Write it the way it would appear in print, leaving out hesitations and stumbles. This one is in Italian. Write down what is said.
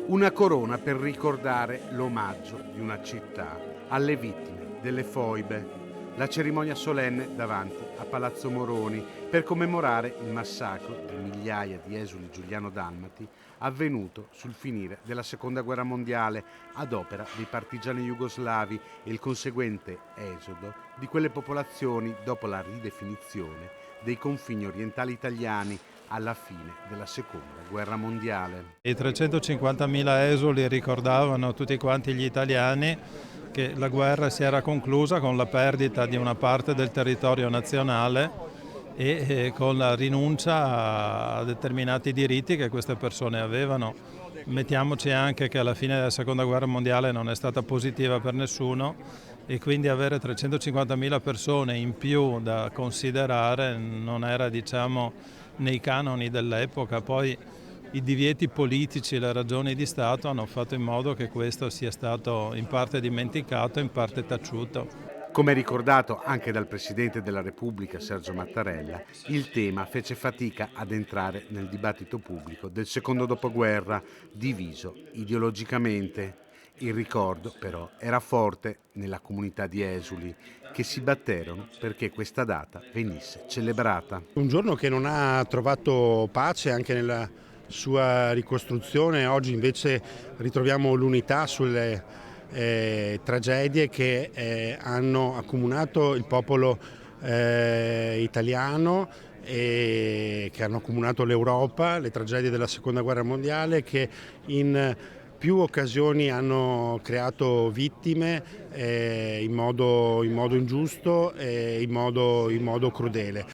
Una corona per ricordare l'omaggio di una città alle vittime delle foibe. La cerimonia solenne davanti a Palazzo Moroni per commemorare il massacro di migliaia di esuli giuliano-dalmati avvenuto sul finire della Seconda Guerra Mondiale ad opera dei partigiani jugoslavi e il conseguente esodo di quelle popolazioni dopo la ridefinizione dei confini orientali italiani alla fine della Seconda Guerra Mondiale. I 350.000 esuli ricordavano tutti quanti gli italiani che la guerra si era conclusa con la perdita di una parte del territorio nazionale e con la rinuncia a determinati diritti che queste persone avevano. Mettiamoci anche che alla fine della Seconda Guerra Mondiale non è stata positiva per nessuno e quindi avere 350.000 persone in più da considerare non era, diciamo, nei canoni dell'epoca. Poi i divieti politici e le ragioni di Stato hanno fatto in modo che questo sia stato in parte dimenticato e in parte taciuto. Come ricordato anche dal Presidente della Repubblica Sergio Mattarella, il tema fece fatica ad entrare nel dibattito pubblico del secondo dopoguerra, diviso ideologicamente. Il ricordo, però, era forte nella comunità di esuli, che si batterono perché questa data venisse celebrata. Un giorno che non ha trovato pace anche nella sua ricostruzione, oggi invece ritroviamo l'unità sulle tragedie che hanno accomunato il popolo italiano e che hanno accomunato l'Europa, le tragedie della Seconda Guerra Mondiale che in più occasioni hanno creato vittime in modo ingiusto e in modo crudele.